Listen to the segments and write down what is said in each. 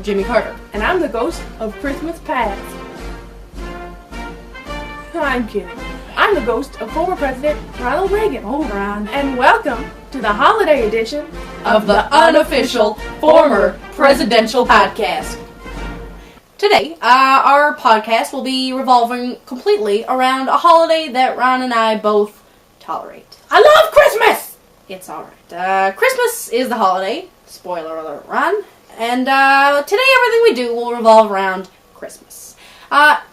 Jimmy Carter. And I'm the ghost of Christmas past. I'm kidding. I'm the ghost of former President Ronald Reagan. Oh, Ron. And welcome to the holiday edition Of the Unofficial Former-Presidential Podcast. Today, our podcast will be revolving completely around a holiday that Ron and I both tolerate. I love Christmas! It's alright. Christmas is the holiday. Spoiler alert, Ron. And today everything we do will revolve around Christmas.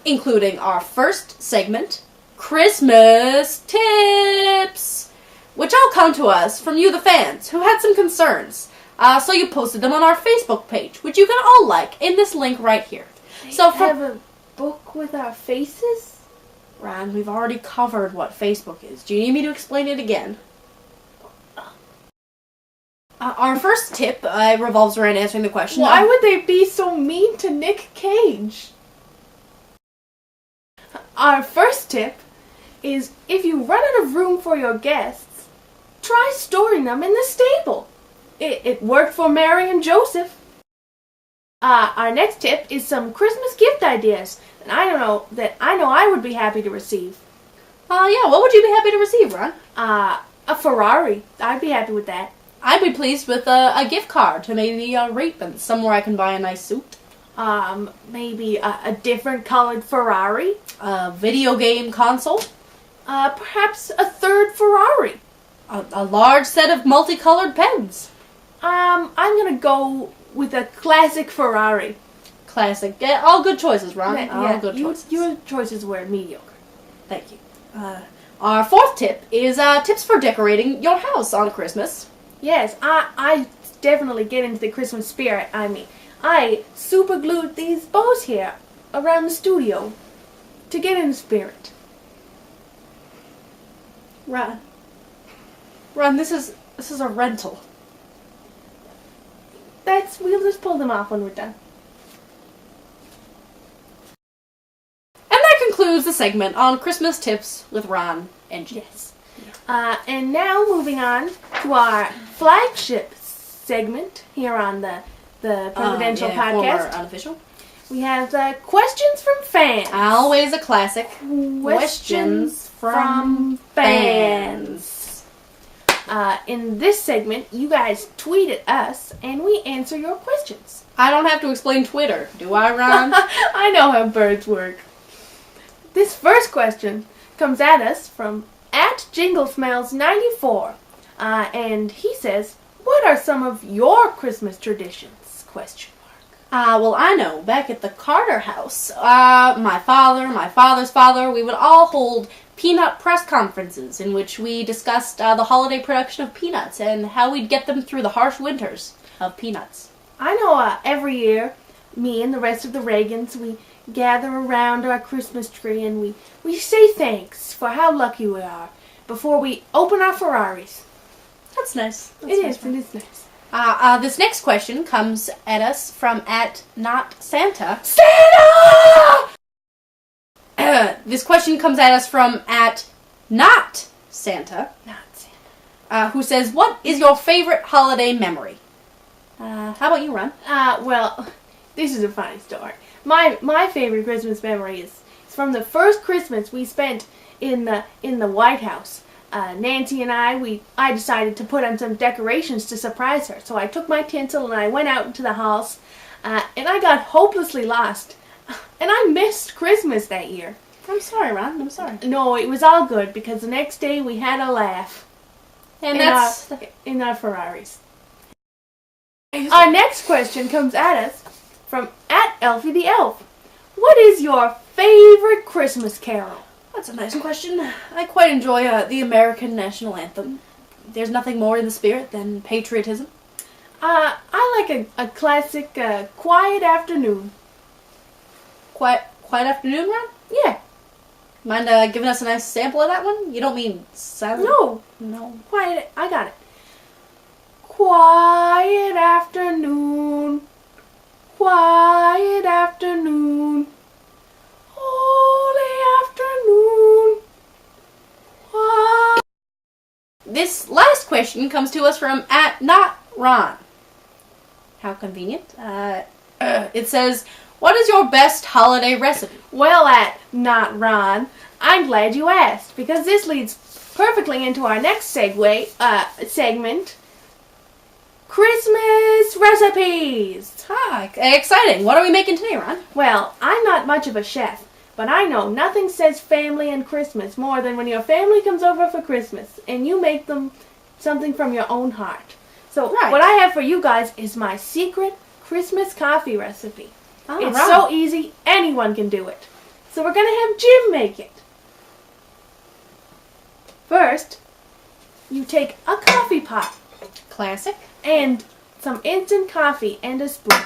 Including our first segment, Christmas Tips, which all come to us from you, the fans, who had some concerns. So you posted them on our Facebook page, which you can all like in this link right here. So have a book with our faces? Ron, we've already covered what Facebook is. Do you need me to explain it again? Our first tip revolves around answering the question. Why would they be so mean to Nick Cage? Our first tip is if you run out of room for your guests, try storing them in the stable. It worked for Mary and Joseph. Our next tip is some Christmas gift ideas that I know I would be happy to receive. Yeah, what would you be happy to receive, Ron? A Ferrari. I'd be happy with that. I'd be pleased with a gift card to maybe Raven, somewhere I can buy a nice suit. Maybe a different colored Ferrari. A video game console. Perhaps a third Ferrari. A large set of multicolored pens. I'm gonna go with a classic Ferrari. Classic. All good choices, Ron. All good choices. Your choices were mediocre. Thank you. Our fourth tip is tips for decorating your house on Christmas. Yes, I definitely get into the Christmas spirit. I mean, I super glued these bows here around the studio to get in the spirit. Ron, this is a rental. We'll just pull them off when we're done. And that concludes the segment on Christmas tips with Ron and Jess. And now moving on to our flagship segment here on the Presidential Podcast. Former unofficial. We have questions from fans. Always a classic. Questions from fans. In this segment, you guys tweet at us, and we answer your questions. I don't have to explain Twitter, do I, Ron? I know how birds work. This first question comes at us from @Jinglesmells94, and he says, "What are some of your Christmas traditions?" ? Well, I know, back at the Carter house, my father, my father's father, we would all hold peanut press conferences in which we discussed the holiday production of peanuts and how we'd get them through the harsh winters of peanuts. I know every year, me and the rest of the Reagans, we gather around our Christmas tree and we say thanks for how lucky we are before we open our Ferraris. That's nice. It is nice. This next question comes at us from @NotSanta. Santa! This question comes at us from @NotSanta. Who says, "What is your favorite holiday memory?" How about you, Ron? Well, this is a funny story. My favorite Christmas memory is from the first Christmas we spent in the White House. Nancy and I decided to put on some decorations to surprise her. So I took my tinsel and I went out into the halls, and I got hopelessly lost. And I missed Christmas that year. I'm sorry, Ron. I'm sorry. No, it was all good because the next day we had a laugh. And in our Ferraris. Our next question comes at us from @Elfie the Elf. What is your favorite Christmas carol? That's a nice question. I quite enjoy the American national anthem. There's nothing more in the spirit than patriotism. I like a classic Quiet Afternoon. Quiet Afternoon, Ron? Yeah. Mind giving us a nice sample of that one? You don't mean silent? No. Quiet. I got it. Quiet afternoon. Quiet afternoon. Holy afternoon. Quiet. This last question comes to us from @NotRon. How convenient. It says, "What is your best holiday recipe?" Well, not Ron. I'm glad you asked, because this leads perfectly into our next segment. Christmas recipes! Ah, exciting. What are we making today, Ron? Well, I'm not much of a chef, but I know nothing says family and Christmas more than when your family comes over for Christmas and you make them something from your own heart. So Right. what I have for you guys is my secret Christmas coffee recipe. It's right. so easy, anyone can do it. So we're going to have Jim make it. First, you take a coffee pot Classic. and some instant coffee and a spoon.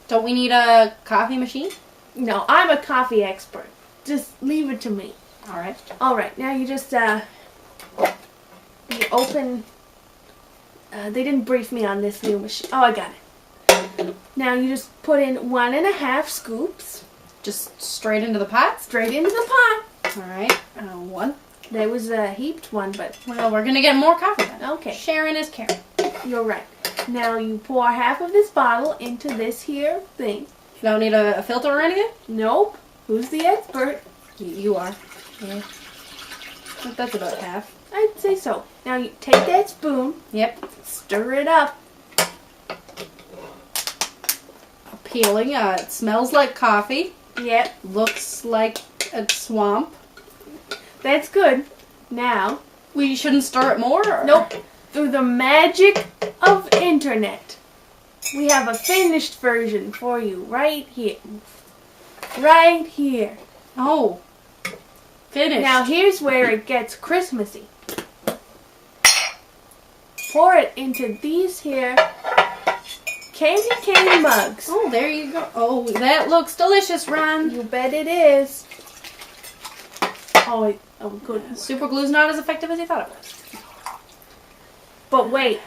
Don't we need a coffee machine? No, I'm a coffee expert. Just leave it to me. All right. Alright, now you just, you open, they didn't brief me on this new machine. Oh, I got it. Now you just put in 1.5 scoops Just straight into the pot? straight into the pot. All right. One. There was a heaped one, but Well, we're going to get more coffee then. okay, Sharing is caring. you're right. Now you pour half of this bottle into this here thing. You don't need a filter or anything? Nope. Who's the expert? You are. Yeah. That's about half. I'd say so. Now you take that spoon, Yep. stir it up. Appealing. It smells like coffee. Yep, Looks like a swamp. that's good. Now, We shouldn't stir it more? Or? nope. Through the magic of internet, we have a finished version for you right here. Right here. Oh. Finished. Now here's where it gets Christmassy. Pour it into these here candy cane mugs. Oh, there you go. Oh, that looks delicious, Ron. You bet it is. Oh, good. Super glue's not as effective as you thought it was. But wait,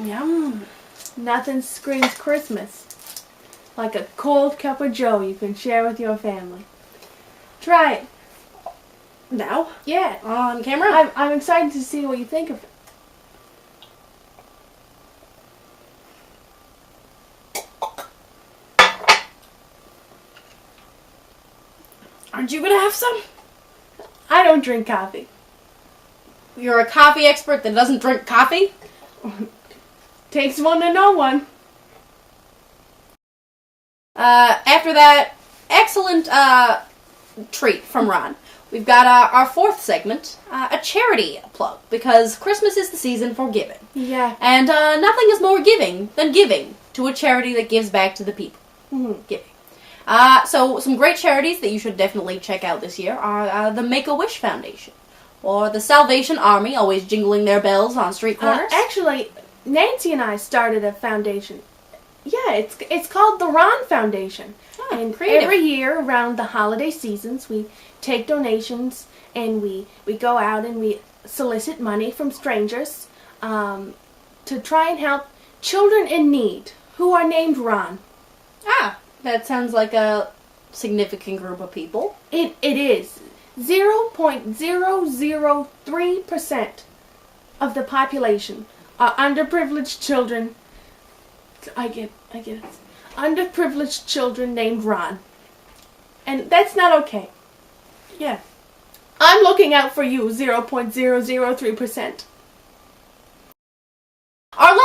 Yum. nothing screams Christmas like a cold cup of joe you can share with your family. Try it. Now? Yeah. On camera? I'm excited to see what you think of it. Aren't you gonna have some? I don't drink coffee. You're a coffee expert that doesn't drink coffee? Takes one to know one. After that excellent treat from Ron, we've got our fourth segment, a charity plug, because Christmas is the season for giving. Yeah. And nothing is more giving than giving to a charity that gives back to the people. Mm-hmm. Giving. So some great charities that you should definitely check out this year are the Make-A-Wish Foundation, or the Salvation Army, always jingling their bells on street corners. Actually, Nancy and I started a foundation. Yeah, it's called the Ron Foundation. And creative. every year around the holiday seasons, we take donations and we go out and we solicit money from strangers to try and help children in need who are named Ron. That sounds like a significant group of people. It is 0.003% of the population are underprivileged children. I get it. Underprivileged children named Ron. And that's not okay. Yeah. I'm looking out for you, 0.003%. Our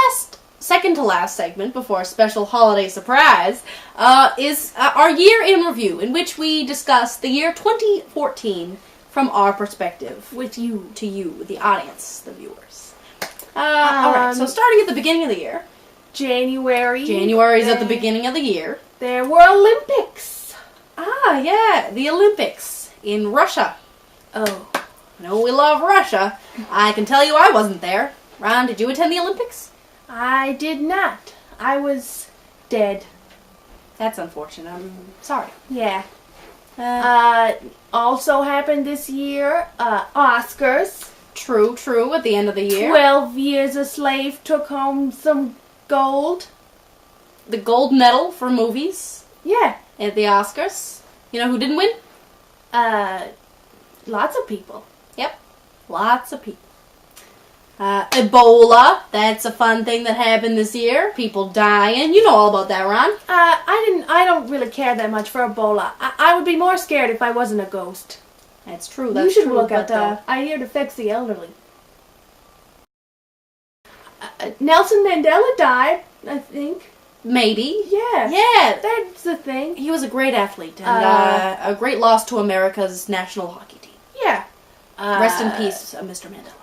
second to last segment before a special holiday surprise is our year in review, in which we discuss the year 2014 from our perspective, with you, to you, the audience, the viewers. Alright, so starting at the beginning of the year. January's at the beginning of the year. There were Olympics. Yeah, the Olympics in Russia. Oh. No, we love Russia. I can tell you I wasn't there. Ron, did you attend the Olympics? I did not. I was dead. That's unfortunate. I'm sorry. Yeah. Also happened this year, Oscars. True, at the end of the year. 12 Years a Slave took home some gold. The gold medal for movies Yeah. at the Oscars. You know who didn't win? Lots of people. Yep. Lots of people. Ebola, that's a fun thing that happened this year. People dying. You know all about that, Ron. I don't really care that much for Ebola. I would be more scared if I wasn't a ghost. That's true. You should look at Idea to Fix the Elderly. Nelson Mandela died, I think. Maybe. Yeah. Yeah. That's the thing. He was a great athlete and a great loss to America's national hockey team. Yeah. Rest in peace, Mr. Mandela.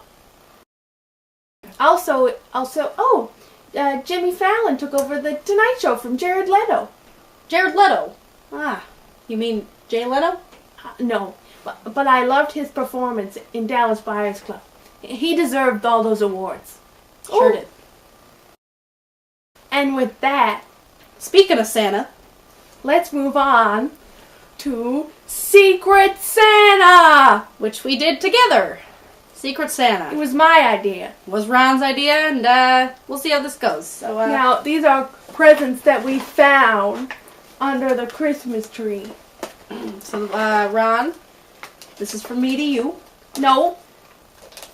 Also, Jimmy Fallon took over the Tonight Show from Jared Leto. Jared Leto. Ah, you mean Jay Leno? No, but I loved his performance in Dallas Buyers Club. He deserved all those awards. Sure did. And with that, speaking of Santa, let's move on to Secret Santa, which we did together. Secret Santa. It was my idea. It was Ron's idea, and we'll see how this goes. So now, these are presents that we found under the Christmas tree. So, Ron, this is from me to you. No.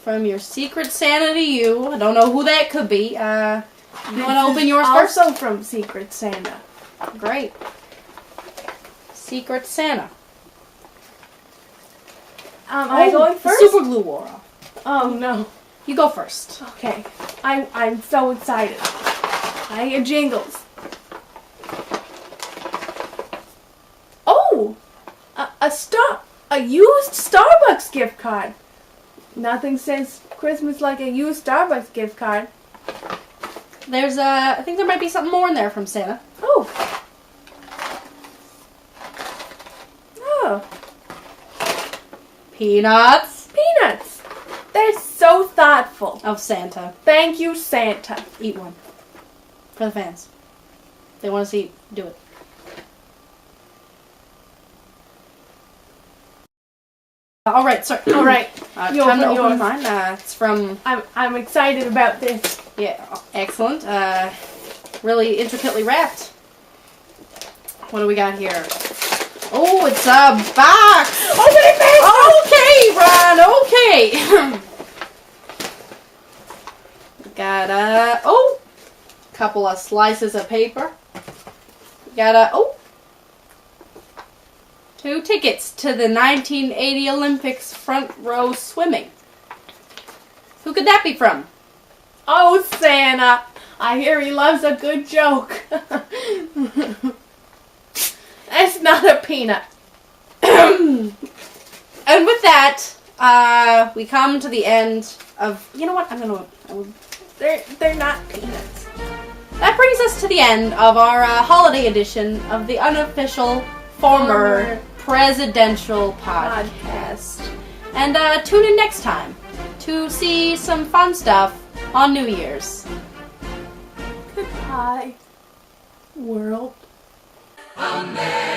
From your Secret Santa to you. I don't know who that could be. You want to open yours first? Also from Secret Santa. Great. Secret Santa. I going first? The super glue wore off. Oh no. You go first. Okay. I'm so excited. I hear jingles. Oh! A used Starbucks gift card. Nothing says Christmas like a used Starbucks gift card. There's I think there might be something more in there from Santa. Oh. Oh. Peanuts. Peanuts. They're so thoughtful. Of Santa. Thank you, Santa. Eat one. For the fans. They want to see you do it. All right, sorry. All right. You time to open mine. It's from. I'm excited about this. Yeah, excellent. Really intricately wrapped. What do we got here? Oh, it's a box. Open it fast. Okay, Ron. Okay. Got a couple of slices of paper. Got 2 tickets to the 1980 Olympics front row swimming. Who could that be from? Oh, Santa. I hear he loves a good joke. That's not a peanut. And with that, we come to the end of... You know what? They're not peanuts. That brings us to the end of our holiday edition of the Unofficial Former-Presidential Podcast. And tune in next time to see some fun stuff on New Year's. Goodbye, world. Amen.